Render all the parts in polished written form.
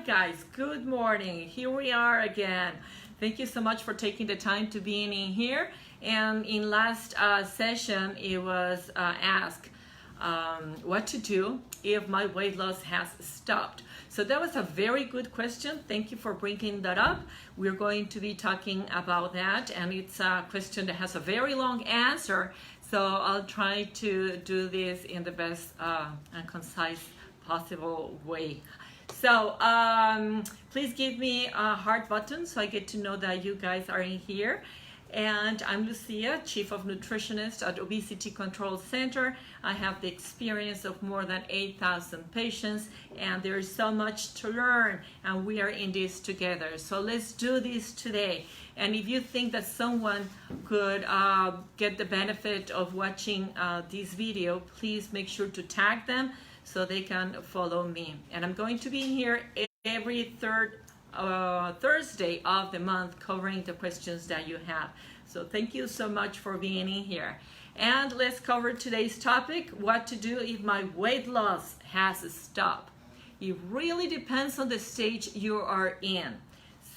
guys, good morning. Here we are again. Thank you so much for taking the time to be in here. And in last session, it was asked what to do if my weight loss has stopped. So that was a very good question. Thank you for bringing that up. We're going to be talking about that, and it's a question that has a very long answer. So I'll try to do this in the best and concise possible way. So please give me a heart button so I get to know that you guys are in here. And I'm Lucía, Chief of Nutritionist at Obesity Control Center. I have the experience of more than 8,000 patients, and there is so much to learn, and we are in this together. So let's do this today. And if you think that someone could get the benefit of watching this video, please make sure to tag them so they can follow me. And I'm going to be here every third Thursday of the month covering the questions that you have. So thank you so much for being in here. And let's cover today's topic, what to do if my weight loss has stopped. It really depends on the stage you are in.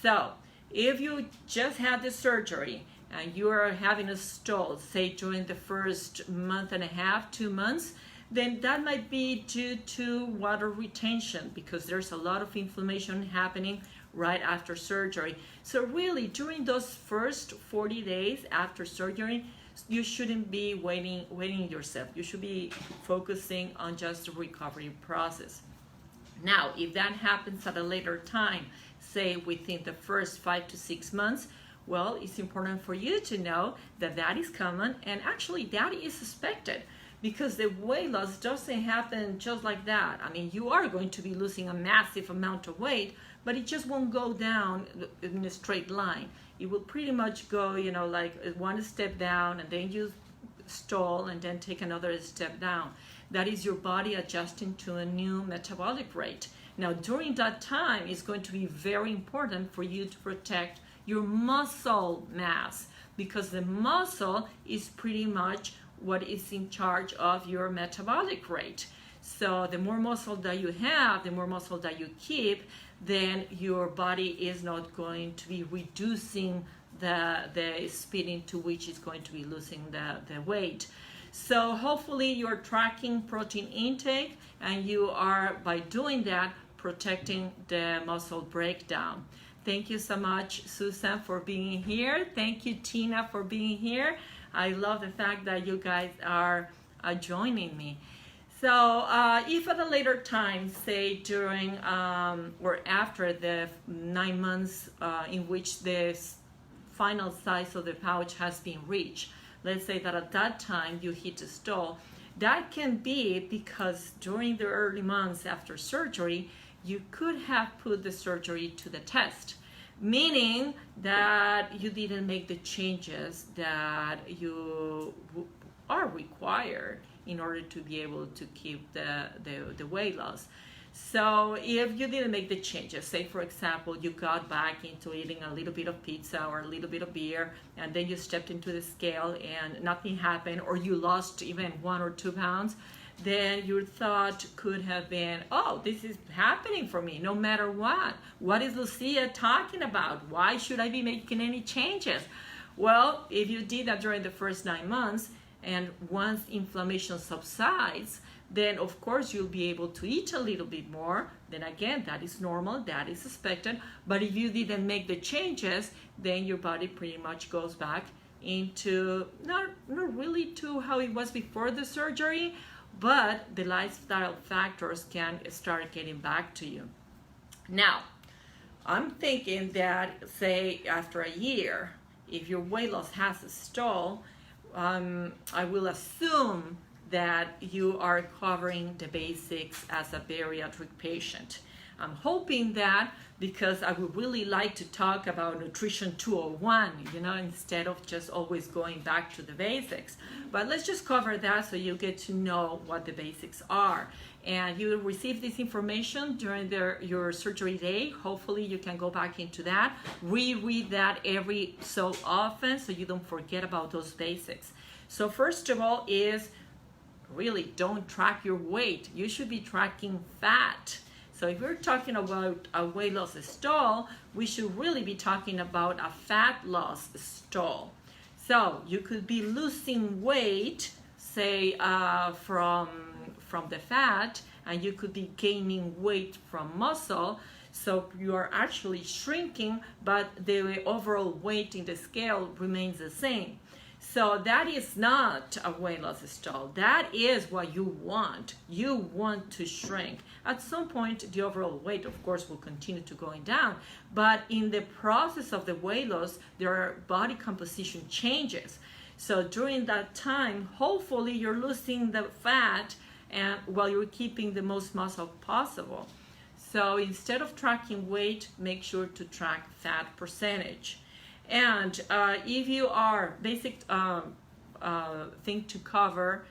So if you just had the surgery and you are having a stall, say during the first month and a half, 2 months, then that might be due to water retention because there's a lot of inflammation happening right after surgery. So really, during those first 40 days after surgery, you shouldn't be waiting yourself. You should be focusing on just the recovery process. Now, if that happens at a later time, say within the first 5 to 6 months, well, it's important for you to know that that is common, and actually that is suspected, because the weight loss doesn't happen just like that. I mean, you are going to be losing a massive amount of weight, but it just won't go down in a straight line. It will pretty much go, like one step down, and then you stall and then take another step down. That is your body adjusting to a new metabolic rate. Now, during that time, it's going to be very important for you to protect your muscle mass, because the muscle is pretty much what is in charge of your metabolic rate. So the more muscle that you have, the more muscle that you keep, then your body is not going to be reducing the speed into which it's going to be losing the weight. So hopefully you're tracking protein intake, and you are, by doing that, protecting the muscle breakdown. Thank you so much, Susan, for being here. Thank you, Tina, for being here. I love the fact that you guys are joining me. So if at a later time, say during or after the 9 months in which the final size of the pouch has been reached, let's say that at that time you hit a stall, that can be because during the early months after surgery, you could have put the surgery to the test, meaning that you didn't make the changes that you are required in order to be able to keep the weight loss. So if you didn't make the changes, say for example, you got back into eating a little bit of pizza or a little bit of beer, and then you stepped into the scale and nothing happened, or you lost even 1 or 2 pounds, then your thought could have been, oh, this is happening for me no matter what. What is Lucia talking about? Why should I be making any changes? Well, if you did that during the first 9 months, and once inflammation subsides, then of course you'll be able to eat a little bit more. Then again, that is normal, that is expected. But if you didn't make the changes, then your body pretty much goes back into, not really to how it was before the surgery, but the lifestyle factors can start getting back to you. Now, I'm thinking that, say, after a year, if your weight loss has stalled, I will assume that you are covering the basics as a bariatric patient. I'm hoping that, because I would really like to talk about nutrition 201, instead of just always going back to the basics. But let's just cover that so you get to know what the basics are. And you will receive this information during your surgery day. Hopefully you can go back into that, reread that every so often so you don't forget about those basics. So first of all is, really don't track your weight. You should be tracking fat. So if we're talking about a weight loss stall, we should really be talking about a fat loss stall. So you could be losing weight, say from the fat, and you could be gaining weight from muscle. So you are actually shrinking, but the overall weight in the scale remains the same. So that is not a weight loss stall. That is what you want. You want to shrink. At some point, the overall weight, of course, will continue to going down. But in the process of the weight loss, there are body composition changes. So during that time, hopefully you're losing the fat and while you're keeping the most muscle possible. So instead of tracking weight, make sure to track fat percentage. And if you are basic thing to cover,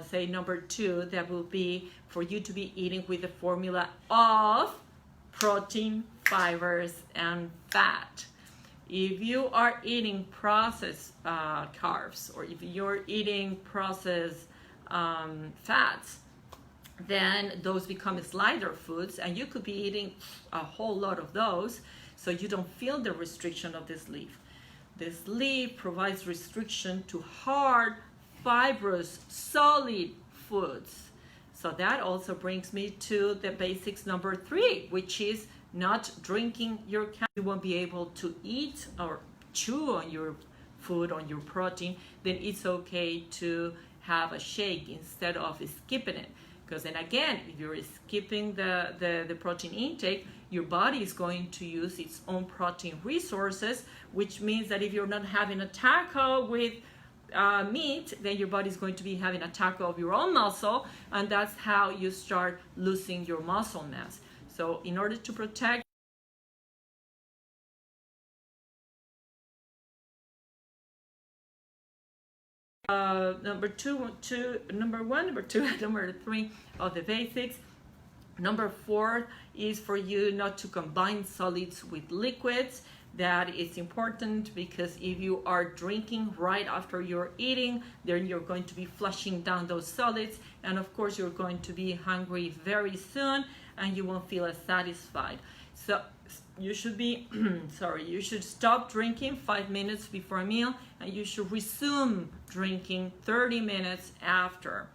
say number 2, that will be for you to be eating with the formula of protein, fibers, and fat. If you are eating processed carbs, or if you're eating processed fats, then those become slider foods, and you could be eating a whole lot of those, so you don't feel the restriction of this leaf. This leaf provides restriction to hard, fibrous, solid foods. So that also brings me to the basics number 3, which is not drinking your coffee. You won't be able to eat or chew on your food, on your protein, then it's okay to have a shake instead of skipping it. Because then again, if you're skipping the protein intake, your body is going to use its own protein resources, which means that if you're not having a taco with meat, then your body is going to be having a taco of your own muscle, and that's how you start losing your muscle mass. So in order to protect number 3 of the basics. Number 4 is for you not to combine solids with liquids. That is important because if you are drinking right after you're eating, then you're going to be flushing down those solids, and of course you're going to be hungry very soon and you won't feel as satisfied. So you should be you should stop drinking 5 minutes before a meal, and you should resume drinking 30 minutes after.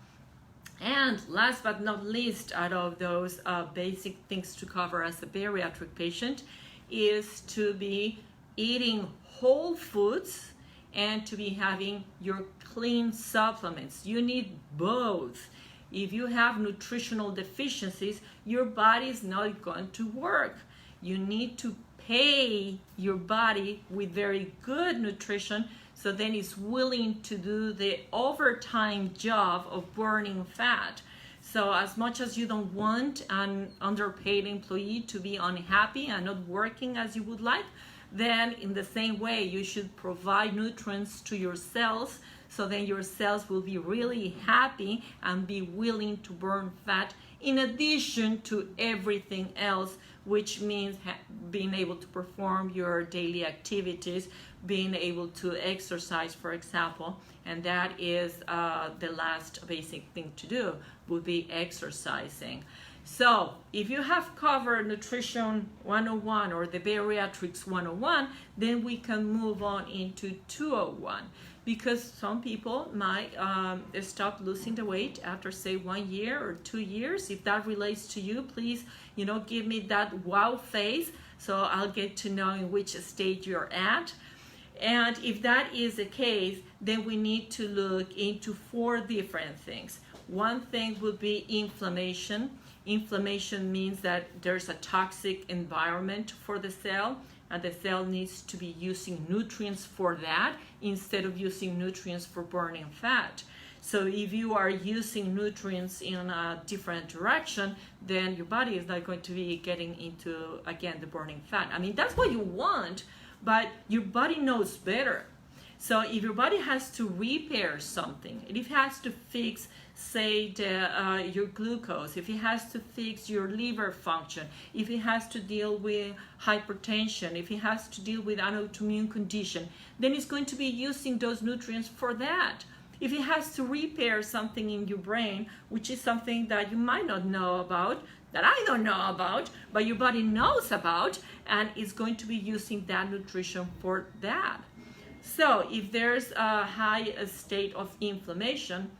And last but not least, out of those basic things to cover as a bariatric patient, is to be eating whole foods and to be having your clean supplements. You need both. If you have nutritional deficiencies, your body is not going to work. You need to pay your body with very good nutrition, so then it's willing to do the overtime job of burning fat. So as much as you don't want an underpaid employee to be unhappy and not working as you would like, then in the same way you should provide nutrients to your cells, so then your cells will be really happy and be willing to burn fat in addition to everything else, which means being able to perform your daily activities, being able to exercise, for example, and that is the last basic thing to do, would be exercising. So if you have covered Nutrition 101 or the Bariatrics 101, then we can move on into 201, because some people might stop losing the weight after, say, 1 year or 2 years. If that relates to you, please, give me that wow face so I'll get to know in which stage you're at. And if that is the case, then we need to look into 4 different things. One thing would be inflammation. Inflammation means that there's a toxic environment for the cell, and the cell needs to be using nutrients for that instead of using nutrients for burning fat. So if you are using nutrients in a different direction, then your body is not going to be getting into, again, the burning fat. I mean, that's what you want, but your body knows better. So if your body has to repair something, if it has to fix, say, your glucose, if it has to fix your liver function, if it has to deal with hypertension, if it has to deal with an autoimmune condition, then it's going to be using those nutrients for that. If it has to repair something in your brain, which is something that you might not know about, that I don't know about, but your body knows about, and is going to be using that nutrition for that. So if there's a high state of inflammation,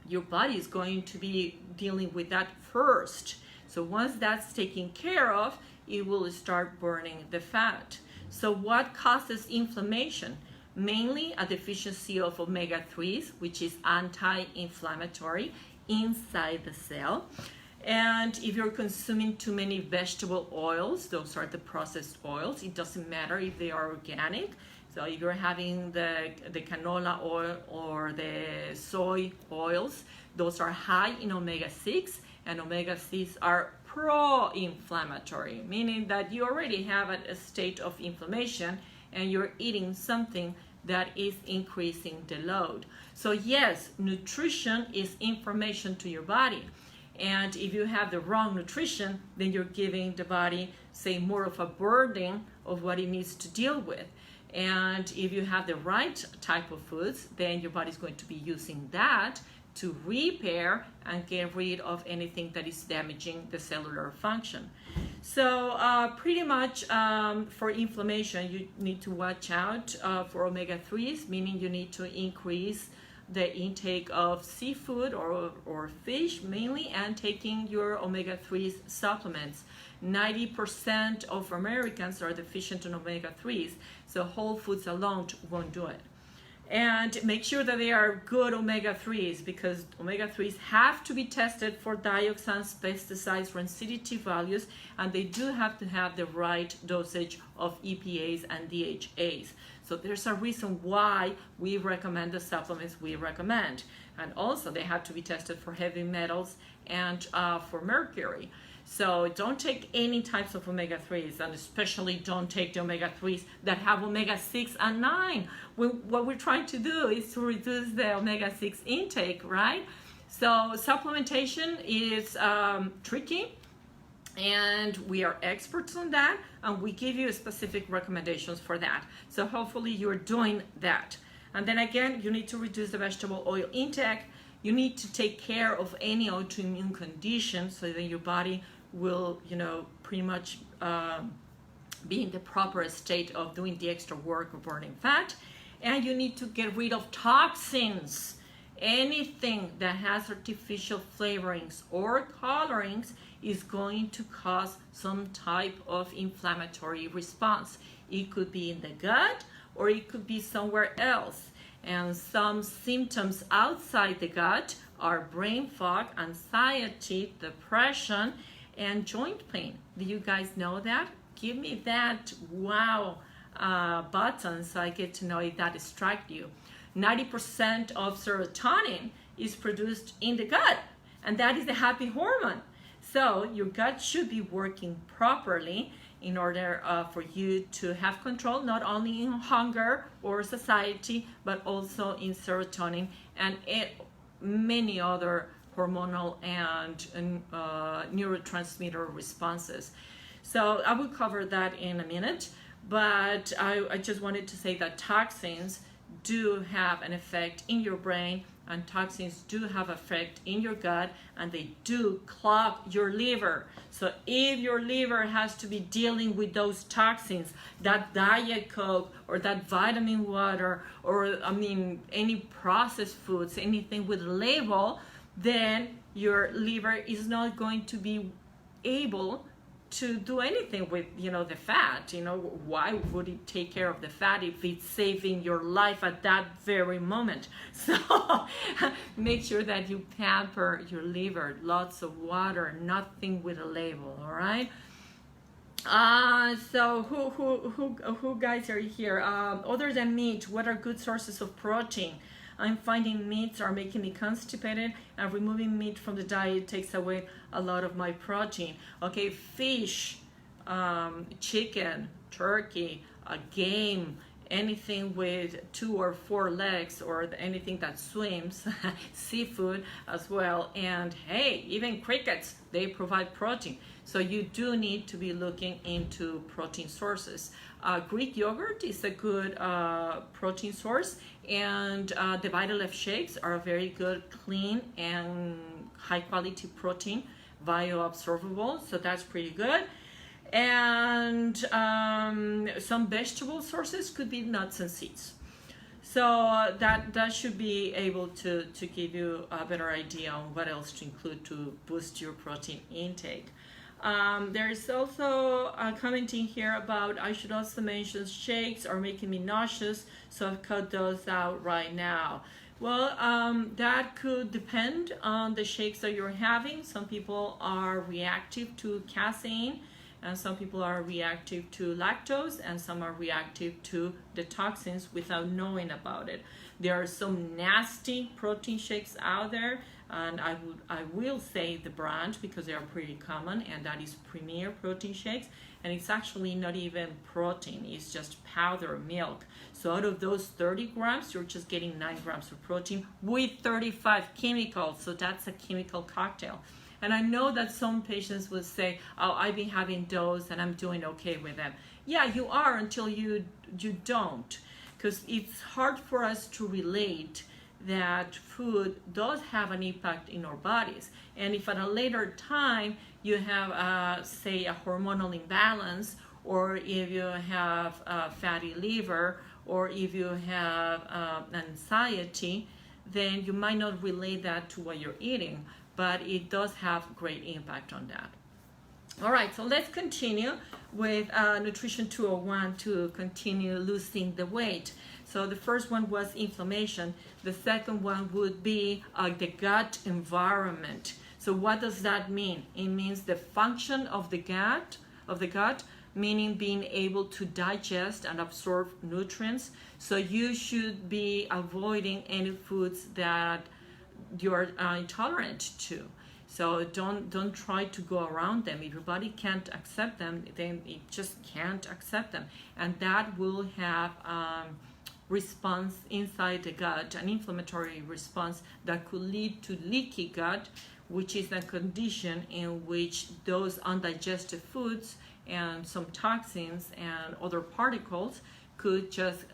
your body is going to be dealing with that first. So once that's taken care of, it will start burning the fat. So what causes inflammation? Mainly a deficiency of omega-3s, which is anti-inflammatory inside the cell. And if you're consuming too many vegetable oils, those are the processed oils. It doesn't matter if they are organic. So if you're having the canola oil or the soy oils, those are high in omega-6, and omega-6 are pro-inflammatory, meaning that you already have a state of inflammation and you're eating something that is increasing the load. So yes, nutrition is information to your body. And if you have the wrong nutrition, then you're giving the body, say, more of a burden of what it needs to deal with. And if you have the right type of foods, then your body's going to be using that to repair and get rid of anything that is damaging the cellular function. So pretty much for inflammation, you need to watch out for omega-3s, meaning you need to increase the intake of seafood or fish mainly, and taking your omega-3 supplements. 90% of Americans are deficient in omega-3s, so whole foods alone won't do it. And make sure that they are good omega-3s, because omega-3s have to be tested for dioxins, pesticides, rancidity values, and they do have to have the right dosage of EPAs and DHAs. So there's a reason why we recommend the supplements we recommend. And also they have to be tested for heavy metals and for mercury. So don't take any types of omega-3s, and especially don't take the omega-3s that have omega-6 and 9. What we're trying to do is to reduce the omega-6 intake, right? So supplementation is tricky, and we are experts on that, and we give you specific recommendations for that. So hopefully you're doing that. And then again, you need to reduce the vegetable oil intake. You need to take care of any autoimmune condition so that your body will, pretty much be in the proper state of doing the extra work of burning fat. And you need to get rid of toxins. Anything that has artificial flavorings or colorings is going to cause some type of inflammatory response. It could be in the gut, or it could be somewhere else. And some symptoms outside the gut are brain fog, anxiety, depression, and joint pain. Do you guys know that? Give me that wow button so I get to know if that strikes you. 90% of serotonin is produced in the gut, and that is the happy hormone. So your gut should be working properly in order for you to have control, not only in hunger or satiety, but also in serotonin and many other hormonal and neurotransmitter responses. So I will cover that in a minute, but I just wanted to say that toxins do have an effect in your brain, and toxins do have effect in your gut, and they do clog your liver. So if your liver has to be dealing with those toxins, that Diet Coke or that vitamin water, or any processed foods, anything with a label, then your liver is not going to be able to do anything with the fat. Why would it take care of the fat if it's saving your life at that very moment? So make sure that you pamper your liver. Lots of water, nothing with a label. All right. So who guys are here? Other than meat, what are good sources of protein? I'm finding meats are making me constipated, and removing meat from the diet takes away a lot of my protein. Okay, fish, chicken, turkey, game, anything with 2 or 4 legs, or anything that swims, seafood as well. And hey, even crickets, they provide protein. So you do need to be looking into protein sources. Greek yogurt is a good protein source, and the Vitaleaf shakes are a very good, clean, and high quality protein. bioabsorbable, so that's pretty good. And some vegetable sources could be nuts and seeds. So that should be able to give you a better idea on what else to include to boost your protein intake. There is also a commenting here about I should also mention shakes are making me nauseous, so I've cut those out right now. Well, that could depend on the shakes that you're having. Some people are reactive to casein, and some people are reactive to lactose, and some are reactive to the toxins without knowing about it. There are some nasty protein shakes out there, and I will say the brand because they are pretty common, and that is Premier Protein Shakes, and it's actually not even protein, it's just powder milk. So out of those 30 grams, you're just getting 9 grams of protein with 35 chemicals, so that's a chemical cocktail. And I know that some patients will say, oh, I've been having those and I'm doing okay with them. Yeah, you are until you don't, because it's hard for us to relate that food does have an impact in our bodies. And if at a later time you have, say, a hormonal imbalance, or if you have fatty liver, or if you have anxiety, then you might not relate that to what you're eating, but it does have great impact on that. All right, so let's continue with Nutrition 201 to continue losing the weight. So the first one was inflammation. The second one would be the gut environment. So what does that mean? It means the function of the gut, meaning being able to digest and absorb nutrients. So you should be avoiding any foods that you're intolerant to. So don't try to go around them. If your body can't accept them, then it just can't accept them. And that will have response inside the gut, an inflammatory response that could lead to leaky gut, which is a condition in which those undigested foods and some toxins and other particles could just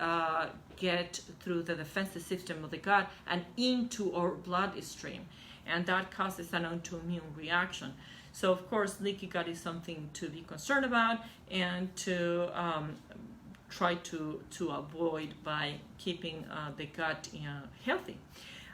get through the defensive system of the gut and into our bloodstream, and that causes an autoimmune reaction. So of course leaky gut is something to be concerned about and to try to avoid by keeping the gut healthy.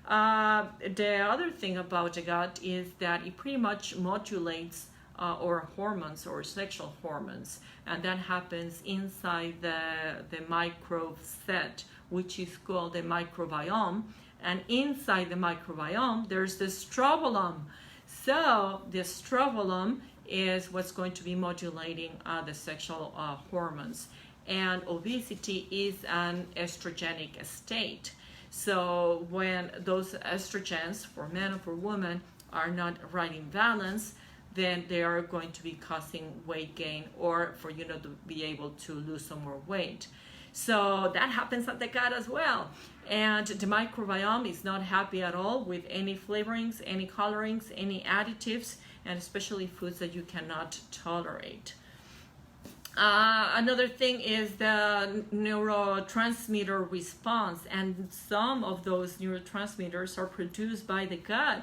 The other thing about the gut is that it pretty much modulates or hormones or sexual hormones, and that happens inside the microbe set, which is called the microbiome. And inside the microbiome there's the strobolome. So the strobolome is what's going to be modulating the sexual hormones, and obesity is an estrogenic state. So when those estrogens for men and for women are not right in balance, then they are going to be causing weight gain, or for you to be able to lose some more weight. So that happens at the gut as well. And the microbiome is not happy at all with any flavorings, any colorings, any additives, and especially foods that you cannot tolerate. Another thing is the neurotransmitter response, and some of those neurotransmitters are produced by the gut,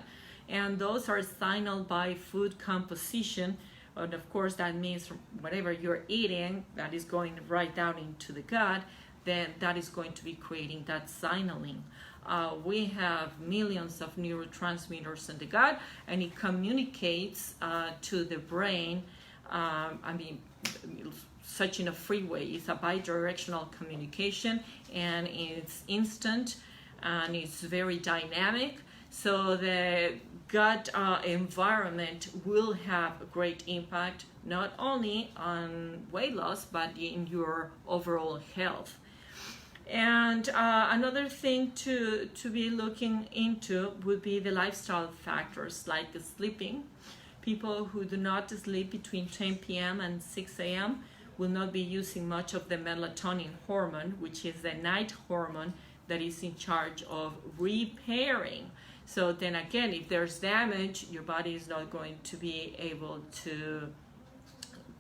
and those are signaled by food composition. And of course that means whatever you're eating that is going right down into the gut, then that is going to be creating that signaling. We have millions of neurotransmitters in the gut, and it communicates to the brain. Such in a freeway, it's a bi-directional communication, and it's instant and it's very dynamic. So the gut environment will have a great impact not only on weight loss but in your overall health. And another thing to be looking into would be the lifestyle factors like sleeping. People who do not sleep between 10 p.m. and 6 a.m. will not be using much of the melatonin hormone, which is the night hormone that is in charge of repairing. So then again, if there's damage, your body is not going to be able to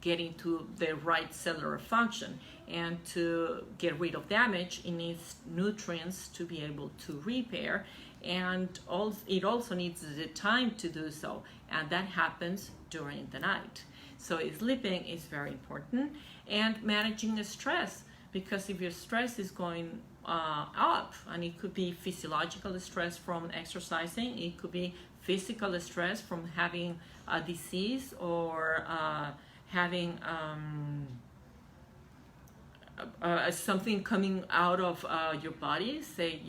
get into the right cellular function. And to get rid of damage, it needs nutrients to be able to repair. and also it also needs the time to do so, and that happens during the night. So sleeping is very important, and managing the stress, because if your stress is going up, and it could be physiological stress from exercising, it could be physical stress from having a disease, or having something coming out of your body, say,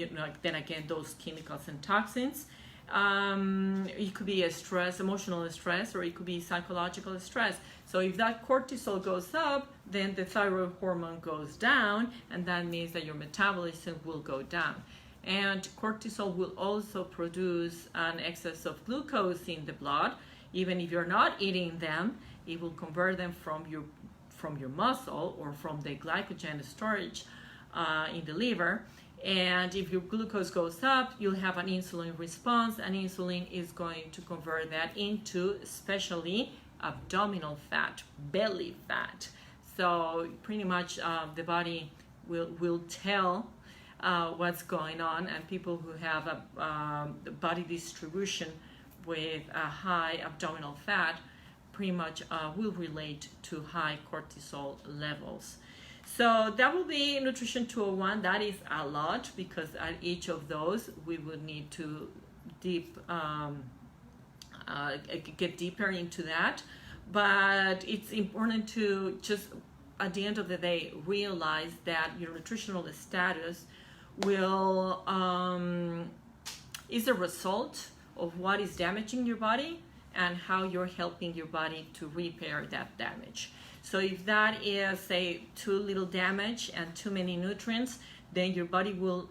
then again, those chemicals and toxins. It could be a stress, emotional stress, or it could be psychological stress. So if that cortisol goes up, then the thyroid hormone goes down, and that means that your metabolism will go down. And cortisol will also produce an excess of glucose in the blood. Even if you're not eating them, it will convert them from your muscle, or from the glycogen storage in the liver. And if your glucose goes up, you'll have an insulin response, and insulin is going to convert that into especially abdominal fat, belly fat. So pretty much the body will tell what's going on, and people who have a body distribution with a high abdominal fat pretty much will relate to high cortisol levels. So that will be Nutrition 201. That is a lot, because at each of those we would need to get deeper into that. But it's important to just, at the end of the day, realize that your nutritional status will is a result of what is damaging your body, and how you're helping your body to repair that damage. So if that is, say, too little damage and too many nutrients, then your body will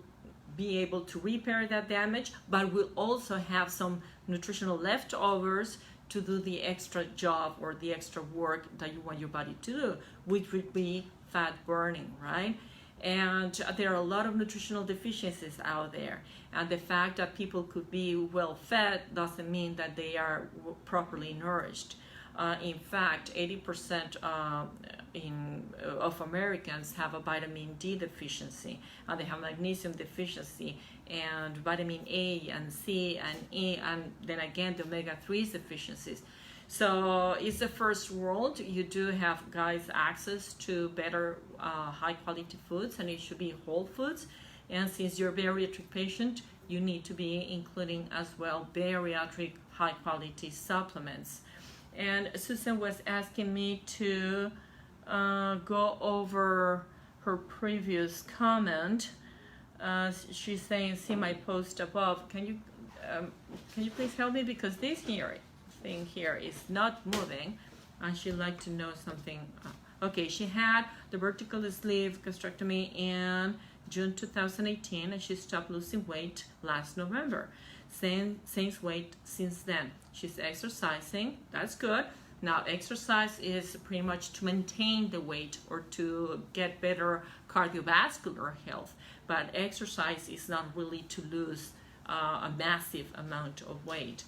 be able to repair that damage, but will also have some nutritional leftovers to do the extra job or the extra work that you want your body to do, which would be fat burning, right? And there are a lot of nutritional deficiencies out there. And the fact that people could be well fed doesn't mean that they are properly nourished. In fact, 80% of Americans have a vitamin D deficiency, and they have magnesium deficiency, and vitamin A and C and E, and then again the omega-3 deficiencies. So it's the first world. You do have, guys, access to better high quality foods, and it should be whole foods. And since you're a bariatric patient, you need to be including as well bariatric high quality supplements. And Susan was asking me to go over her previous comment. She's saying, see my post above. Can you please help me, because this thing here is not moving, and she'd like to know something. Okay, she had the vertical sleeve gastrectomy in June 2018, and she stopped losing weight last November. Since weight since then. She's exercising. That's good. Now, exercise is pretty much to maintain the weight or to get better cardiovascular health, but exercise is not really to lose a massive amount of weight.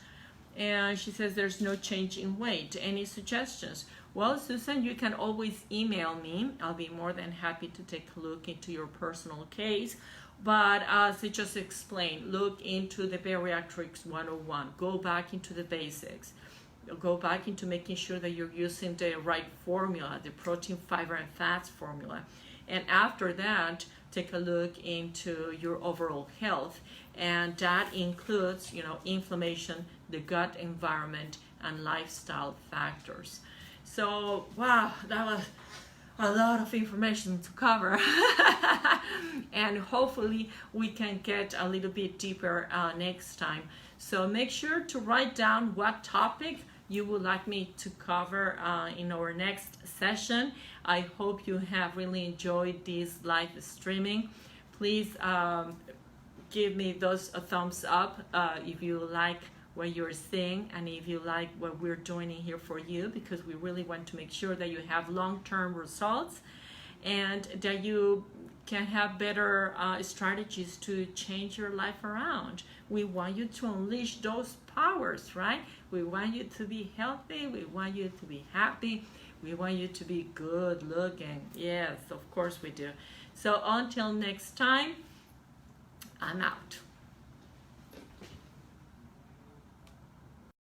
And she says there's no change in weight. Any suggestions? Well, Susan, you can always email me. I'll be more than happy to take a look into your personal case. But as I just explained, look into the Bariatrics 101. Go back into the basics. Go back into making sure that you're using the right formula, the protein, fiber, and fats formula. And after that, take a look into your overall health. And that includes, inflammation, the gut environment, and lifestyle factors. So, wow, that was a lot of information to cover. And hopefully we can get a little bit deeper next time. So make sure to write down what topic you would like me to cover in our next session. I hope you have really enjoyed this live streaming. Please give me those thumbs up if you like what you're seeing, and if you like what we're doing here for you, because we really want to make sure that you have long-term results and that you can have better strategies to change your life around. We want you to unleash those powers, right? We want you to be healthy. We want you to be happy. We want you to be good looking. Yes, of course we do. So until next time, I'm out.